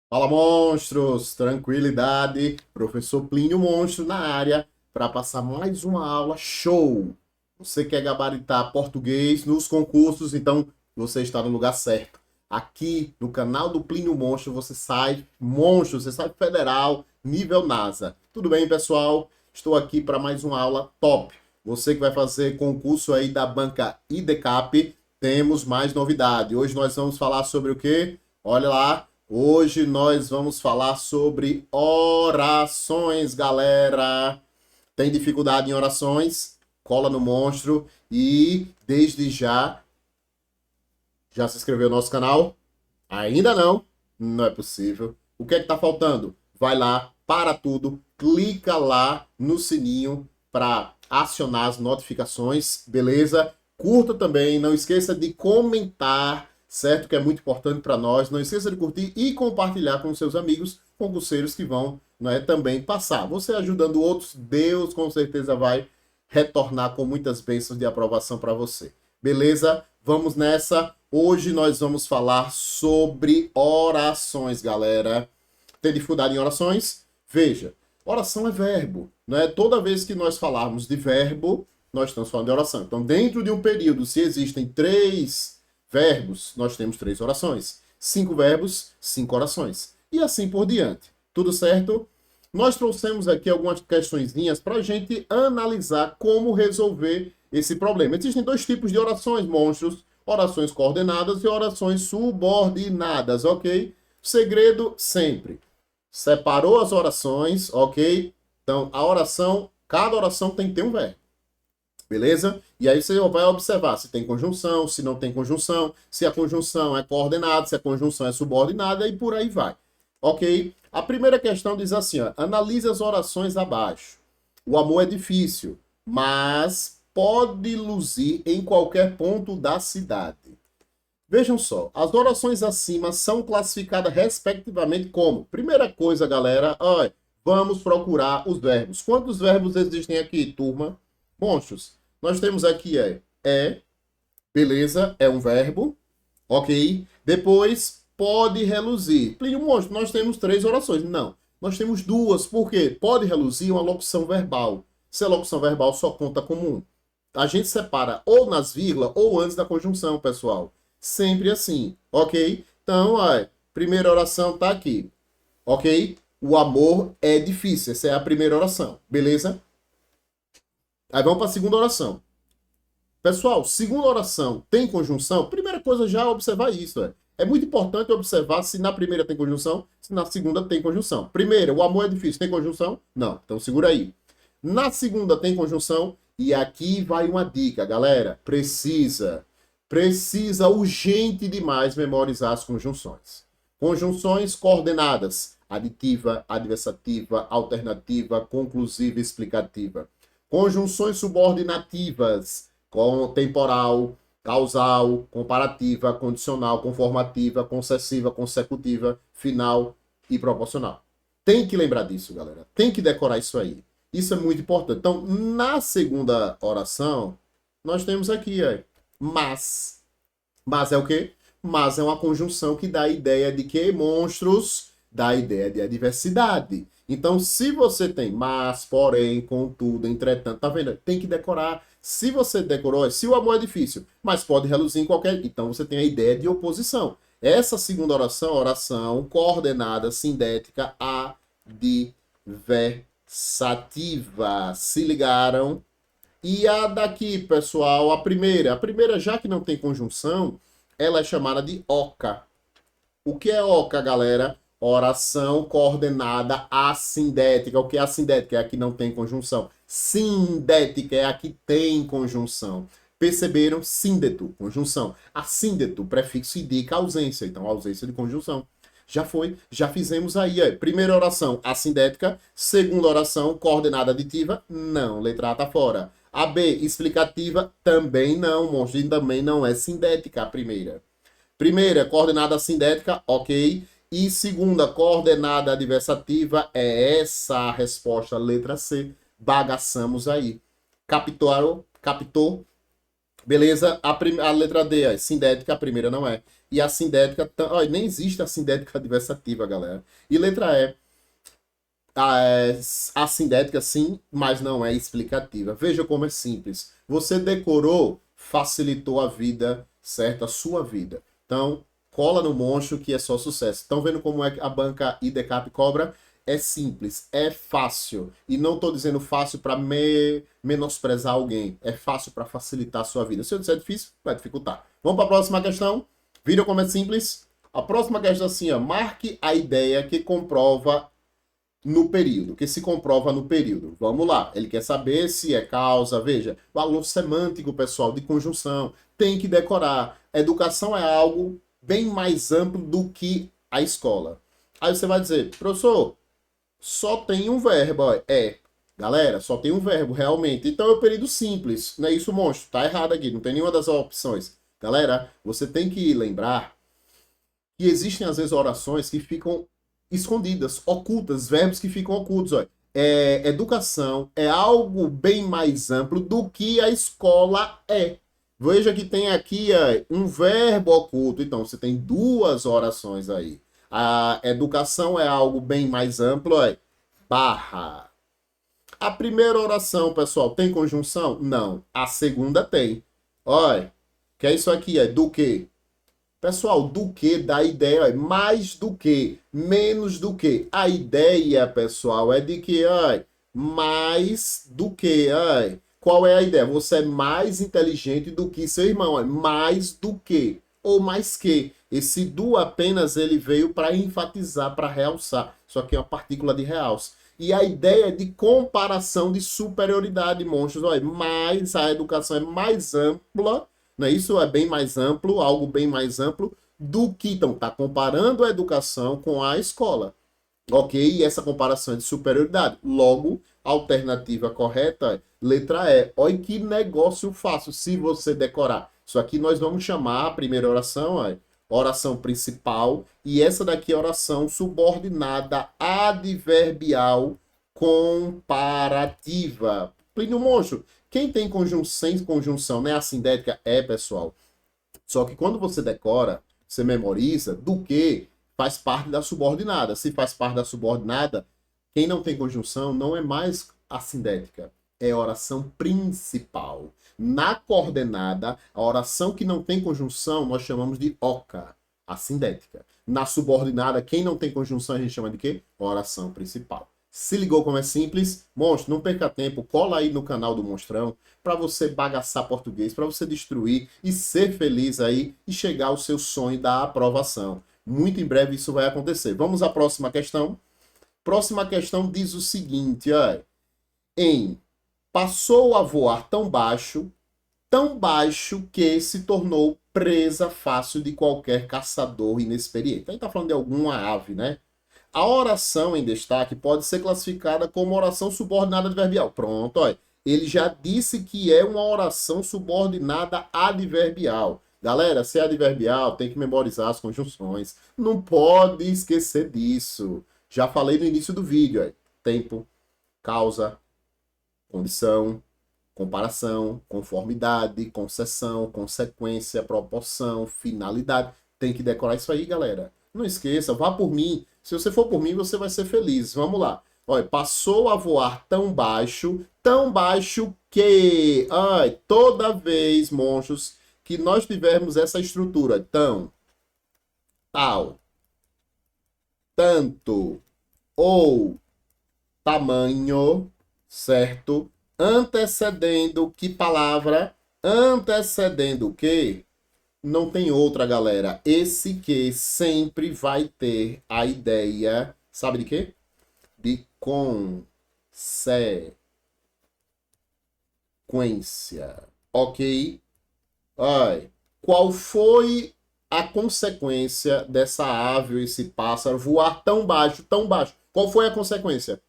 Fala, monstros! Tranquilidade! Professor Plínio Monstro na área para passar mais uma aula show! Você quer gabaritar português nos concursos, então você está no lugar certo. Aqui no canal do Plínio Monstro você sai monstro, você sai federal, nível NASA. Tudo bem, pessoal? Estou aqui para mais uma aula top. Você que vai fazer concurso aí da banca IDCAP, temos mais novidade. Hoje nós vamos falar sobre o quê? Olha lá. Hoje nós vamos falar sobre orações, galera. Tem dificuldade em orações? Cola no monstro e desde já se inscreveu no nosso canal? Ainda não? Não é possível. O que é que tá faltando? Vai lá, para tudo, clica lá no sininho para acionar as notificações, beleza? Curta também, não esqueça de comentar, certo? Que é muito importante para nós. Não esqueça de curtir e compartilhar com seus amigos, concurseiros que vão, não é, também passar. Você ajudando outros, Deus com certeza vai retornar com muitas bênçãos de aprovação para você. Beleza? Vamos nessa. Hoje nós vamos falar sobre orações, galera. Tem dificuldade em orações? Veja, oração é verbo, né? Toda vez que nós falarmos de verbo, nós estamos falando de oração. Então, dentro de um período, se existem 3 verbos, nós temos 3 orações. 5 verbos, 5 orações. E assim por diante. Tudo certo? Nós trouxemos aqui algumas questõezinhas para a gente analisar como resolver esse problema. Existem 2 tipos de orações, monstros: orações coordenadas e orações subordinadas, ok? Segredo sempre. Separou as orações, ok? Então, a oração, cada oração tem que ter um verbo. Beleza? E aí você vai observar se tem conjunção, se não tem conjunção, se a conjunção é coordenada, se a conjunção é subordinada e por aí vai. Ok? A primeira questão diz assim, ó: analise as orações abaixo. O amor é difícil, mas pode luzir em qualquer ponto da cidade. Vejam só, as orações acima são classificadas respectivamente como: primeira coisa, galera, ó, vamos procurar os verbos. Quantos verbos existem aqui, turma? Monstros. Nós temos aqui beleza, é um verbo, ok? Depois, pode reluzir. Plínio Monstro, nós temos 3 orações. Não, nós temos 2, porque pode reluzir uma locução verbal. Se a locução verbal só conta como um. A gente separa ou nas vírgulas ou antes da conjunção, pessoal. Sempre assim, ok? Então, ó, primeira oração tá aqui, ok? O amor é difícil. Essa é a primeira oração, beleza? Aí vamos para a segunda oração. Pessoal, segunda oração tem conjunção? Primeira coisa já é observar isso. É muito importante observar se na primeira tem conjunção, se na segunda tem conjunção. Primeira, o amor é difícil, tem conjunção? Não, então segura aí. Na segunda tem conjunção, e aqui vai uma dica, galera. Precisa urgente demais memorizar as conjunções. Conjunções coordenadas: aditiva, adversativa, alternativa, conclusiva e explicativa. Conjunções subordinativas: com temporal, causal, comparativa, condicional, conformativa, concessiva, consecutiva, final e proporcional. Tem que lembrar disso, galera. Tem que decorar isso aí. Isso é muito importante. Então, na segunda oração, nós temos aqui, ó, mas. Mas é o quê? Mas é uma conjunção que dá a ideia de que monstros, dá a ideia de adversidade. Então, se você tem mas, porém, contudo, entretanto, tá vendo? Tem que decorar. Se você decorou, se o amor é difícil, mas pode reluzir em qualquer. Então, você tem a ideia de oposição. Essa segunda oração, oração coordenada, sindética, adversativa. Se ligaram? E a daqui, pessoal, a primeira, já que não tem conjunção, ela é chamada de oca. O que é oca, galera? Oração coordenada assindética. O que é assindética? É a que não tem conjunção. Sindética é a que tem conjunção. Perceberam? Síndeto, conjunção. Assíndeto, prefixo indica ausência. Então, ausência de conjunção. Já foi, já fizemos aí. Ó. Primeira oração, assindética. Segunda oração, coordenada aditiva. Não, letra A tá fora. A B, explicativa, também não, monstro, e também não é sindética a primeira. Primeira, coordenada sindética, ok. E segunda, coordenada adversativa, é essa a resposta, letra C. Bagaçamos aí. Captou? Captou? Beleza? A letra D é sindética, a primeira não é. E a sindética, olha, nem existe a sindética adversativa, galera. E letra E, a sindética sim, mas não é explicativa. Veja como é simples. Você decorou, facilitou a vida, certo? A sua vida. Então, cola no monstro que é só sucesso. Estão vendo como é que a banca IDCAP cobra? É simples, é fácil. E não estou dizendo fácil para menosprezar alguém. É fácil para facilitar a sua vida. Se eu disser difícil, vai dificultar. Vamos para a próxima questão? Viram como é simples? A próxima questão é assim, ó. Marque a ideia que comprova no período, que se comprova no período. Vamos lá, ele quer saber se é causa, veja, valor semântico, pessoal, de conjunção, tem que decorar. Educação é algo bem mais amplo do que a escola. Aí você vai dizer, professor, só tem um verbo, ó. Galera, só tem um verbo, realmente. Então é o período simples, não é isso, monstro? Tá errado aqui, não tem nenhuma das opções. Galera, você tem que lembrar que existem às vezes orações que ficam escondidas, ocultas, verbos que ficam ocultos. Olha. Educação é algo bem mais amplo do que a escola é. Veja que tem aqui um verbo oculto, então você tem duas orações aí. A educação é algo bem mais amplo, barra. A primeira oração, pessoal, tem conjunção? Não. A segunda tem. Olha, que é isso aqui, do que? Pessoal, do que dá ideia, mais do que, menos do que. A ideia, pessoal, é de que, mais do que, qual é a ideia? Você é mais inteligente do que seu irmão, mais do que, ou mais que. Esse do apenas ele veio para enfatizar, para realçar, só que é uma partícula de realce. E a ideia de comparação de superioridade, monstros, mais a educação é mais ampla, não é isso? É bem mais amplo, algo bem mais amplo do que, então, está comparando a educação com a escola. Ok? E essa comparação é de superioridade. Logo, a alternativa correta é letra E. Olha que negócio fácil se você decorar. Isso aqui nós vamos chamar a primeira oração, oração principal, e essa daqui é oração subordinada adverbial comparativa. Plínio Monstro, quem tem sem conjunção, né? A sindética é, pessoal. Só que quando você decora, você memoriza, do que faz parte da subordinada. Se faz parte da subordinada, quem não tem conjunção não é mais a sindética, é a oração principal. Na coordenada, a oração que não tem conjunção, nós chamamos de oca, a sindética. Na subordinada, quem não tem conjunção, a gente chama de quê? Oração principal. Se ligou como é simples? Monstro, não perca tempo, cola aí no canal do Monstrão para você bagaçar português, para você destruir e ser feliz aí e chegar ao seu sonho da aprovação. Muito em breve isso vai acontecer. Vamos à próxima questão. Próxima questão diz o seguinte, passou a voar tão baixo que se tornou presa fácil de qualquer caçador inexperiente. Aí tá falando de alguma ave, né? A oração em destaque pode ser classificada como oração subordinada adverbial. Pronto, olha. Ele já disse que é uma oração subordinada adverbial. Galera, se é adverbial, tem que memorizar as conjunções. Não pode esquecer disso. Já falei no início do vídeo. Tempo, causa, condição, comparação, conformidade, concessão, consequência, proporção, finalidade. Tem que decorar isso aí, galera. Não esqueça, vá por mim. Se você for por mim, você vai ser feliz. Vamos lá. Olha, passou a voar tão baixo que, toda vez, monstros, que nós tivermos essa estrutura, tão, tal, tanto, ou, tamanho, certo? Antecedendo que palavra? Antecedendo o quê? Não tem outra, galera. Esse que sempre vai ter a ideia, sabe de quê? De consequência. Ok? Ai, qual foi a consequência dessa ave ou esse pássaro voar tão baixo, tão baixo? Qual foi a consequência?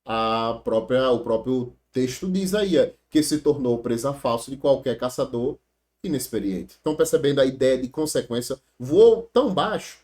O próprio texto diz aí, que se tornou presa fácil de qualquer caçador inexperiente. Estão percebendo a ideia de consequência? Voou tão baixo,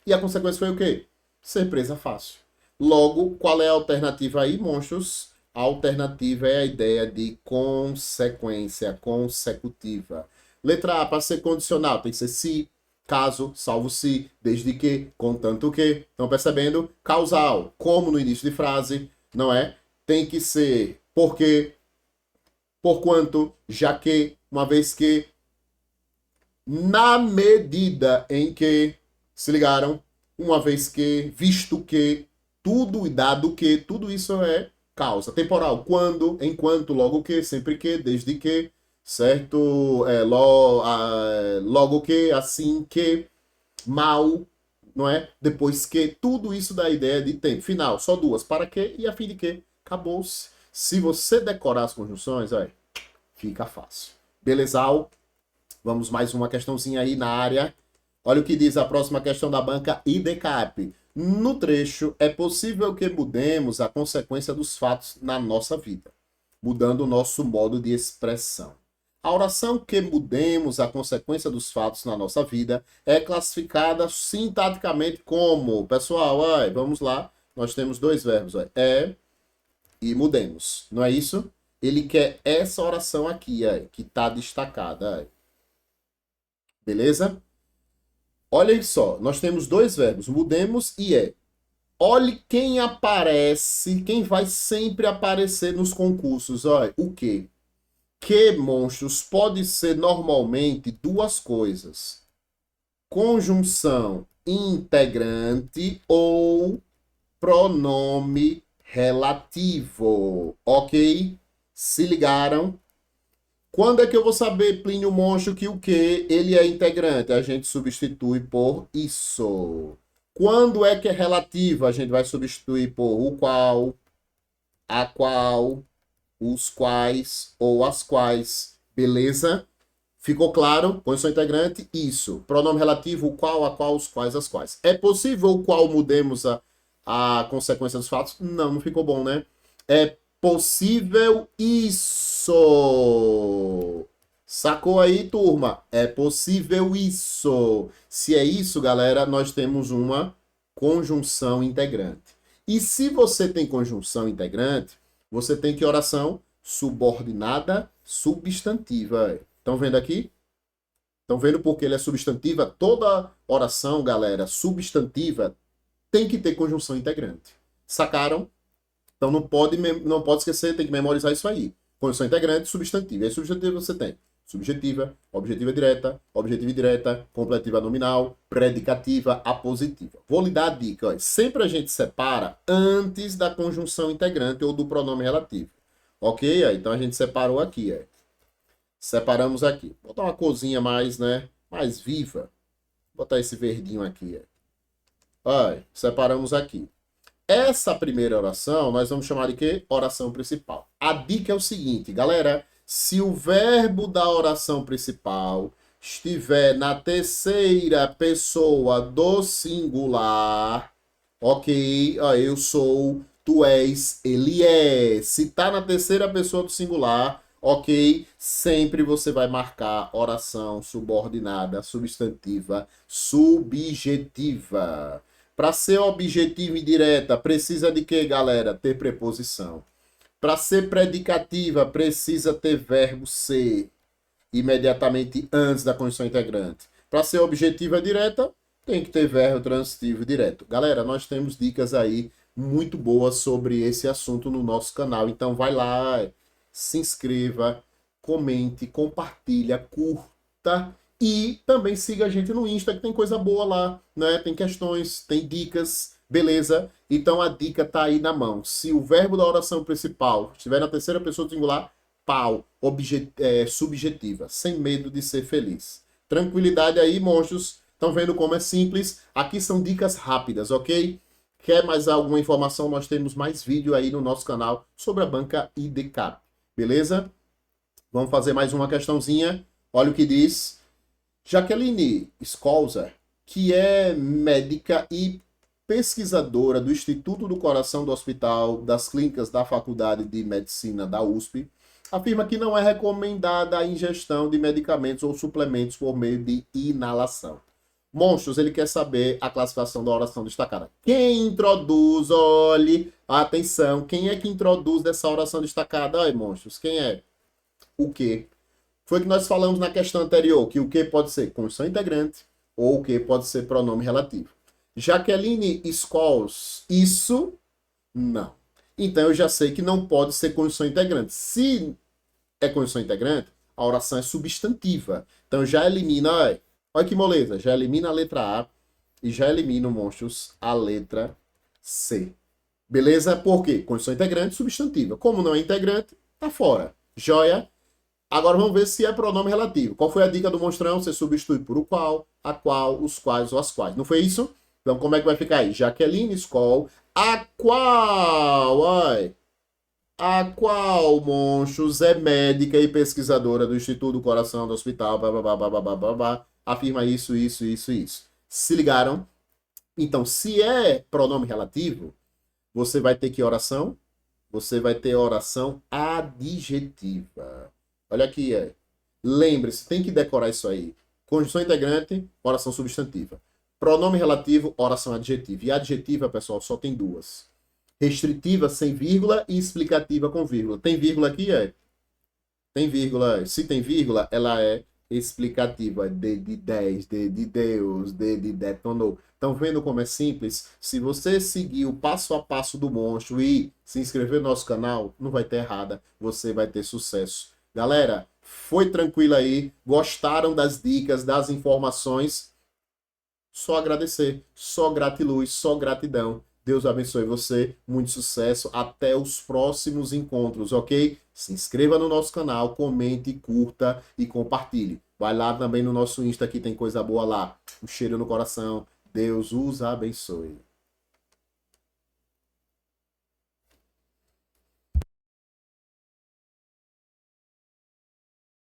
e a consequência foi o quê? Ser presa fácil. Logo, qual é a alternativa aí, monstros? A alternativa é a ideia de consequência consecutiva. Letra A, para ser condicional, tem que ser se. caso, salvo se, desde que, contanto que. Estão percebendo? Causal, como no início de frase, não é? Tem que ser porque, porquanto, já que, uma vez que, na medida em que, se ligaram? Uma vez que, visto que, tudo e dado que, tudo isso é causa. Temporal, quando, enquanto, logo que, sempre que, desde que, certo? Logo que, assim que, mal, não é? Depois que, tudo isso dá a ideia de tempo. Final, só duas. Para que e a fim de que. Acabou-se. Se você decorar as conjunções, aí, fica fácil. Belezal? Vamos mais uma questãozinha aí na área. Olha o que diz a próxima questão da banca IDCAP. No trecho, é possível que mudemos a consequência dos fatos na nossa vida, mudando o nosso modo de expressão. A oração que mudemos a consequência dos fatos na nossa vida é classificada sintaticamente como, pessoal, vamos lá, nós temos dois verbos, é e mudemos, não é isso? Ele quer essa oração aqui, que está destacada. Beleza? Olhem só, nós temos dois verbos, mudemos e é. Olhe quem aparece, quem vai sempre aparecer nos concursos. Olha, o quê? Que, monstros, pode ser normalmente duas coisas. Conjunção integrante ou pronome relativo. Ok? Se ligaram? Quando é que eu vou saber, Plínio Monstro, que o que ele é integrante? A gente substitui por isso. Quando é que é relativo? A gente vai substituir por o qual, a qual, os quais ou as quais. Beleza? Ficou claro? Condição integrante? Isso. Pronome relativo, o qual, a qual, os quais, as quais. É possível o qual mudemos a consequência dos fatos? Não, não ficou bom, né? É possível isso. Sacou aí, turma? É possível isso. Se é isso, galera, nós temos uma conjunção integrante. E se você tem conjunção integrante, você tem que oração subordinada substantiva. Estão vendo aqui? Estão vendo porque ele é substantiva? Toda oração, galera, substantiva tem que ter conjunção integrante. Sacaram? Então não pode esquecer, tem que memorizar isso aí. Conjunção integrante, substantiva. E aí substantiva você tem subjetiva, objetiva direta, completiva nominal, predicativa, apositiva. Vou lhe dar a dica. Ó. Sempre a gente separa antes da conjunção integrante ou do pronome relativo. Ok? Então a gente separou aqui. Separamos aqui. Vou botar uma corzinha mais, né? Mais viva. Vou botar esse verdinho aqui. Separamos aqui. Essa primeira oração, nós vamos chamar de quê? Oração principal. A dica é o seguinte, galera. Se o verbo da oração principal estiver na terceira pessoa do singular, ok? Eu sou, tu és, ele é. Se está na terceira pessoa do singular, ok? Sempre você vai marcar oração subordinada, substantiva, subjetiva. Para ser objetiva e direta, precisa de quê, galera? Ter preposição. Para ser predicativa, precisa ter verbo ser imediatamente antes da condição integrante. Para ser objetiva e direta, tem que ter verbo transitivo direto. Galera, nós temos dicas aí muito boas sobre esse assunto no nosso canal. Então vai lá, se inscreva, comente, compartilha, curta. E também siga a gente no Insta, que tem coisa boa lá, né? Tem questões, tem dicas, beleza? Então a dica tá aí na mão. Se o verbo da oração principal estiver na terceira pessoa do singular, pau, subjetiva, sem medo de ser feliz. Tranquilidade aí, monstros. Estão vendo como é simples? Aqui são dicas rápidas, ok? Quer mais alguma informação? Nós temos mais vídeo aí no nosso canal sobre a banca IDCAP, beleza? Vamos fazer mais uma questãozinha. Olha o que diz. Jaqueline Scholzer, que é médica e pesquisadora do Instituto do Coração do Hospital das Clínicas da Faculdade de Medicina da USP, afirma que não é recomendada a ingestão de medicamentos ou suplementos por meio de inalação. Monstros, ele quer saber a classificação da oração destacada. Quem introduz, olhe, atenção, quem é que introduz dessa oração destacada? Ai, monstros, quem é? O quê? Foi que nós falamos na questão anterior, que o que pode ser condição integrante ou o que pode ser pronome relativo. Jaqueline Scholes, isso não. Então eu já sei que não pode ser conjunção integrante. Se é conjunção integrante, a oração é substantiva. Então já elimina, olha que moleza, já elimina a letra A e já elimina, monstros, a letra C. Beleza? Por quê? Conjunção integrante, substantiva. Como não é integrante, tá fora. Joia? Agora vamos ver se é pronome relativo. Qual foi a dica do monstrão? Você substitui por o qual, a qual, os quais ou as quais. Não foi isso? Então como é que vai ficar aí? Jaqueline Scholl, a qual, a qual, monstros, é médica e pesquisadora do Instituto do Coração do Hospital, afirma isso, isso, isso, isso. Se ligaram? Então, se é pronome relativo, você vai ter que oração? Você vai ter oração adjetiva. Olha aqui, lembre-se, tem que decorar isso aí. Conjunção integrante, oração substantiva. Pronome relativo, oração adjetiva. E adjetiva, pessoal, só tem duas. Restritiva sem vírgula e explicativa com vírgula. Tem vírgula aqui, Tem vírgula. Se tem vírgula, ela é explicativa. D de 10, D de Deus, D de detonou. Estão vendo como é simples? Se você seguir o passo a passo do monstro e se inscrever no nosso canal, não vai ter errada. Você vai ter sucesso. Galera, foi tranquilo aí? Gostaram das dicas, das informações? Só agradecer, só gratiluz, só gratidão. Deus abençoe você, muito sucesso, até os próximos encontros, ok? Se inscreva no nosso canal, comente, curta e compartilhe. Vai lá também no nosso Insta que tem coisa boa lá. Um cheiro no coração. Deus os abençoe.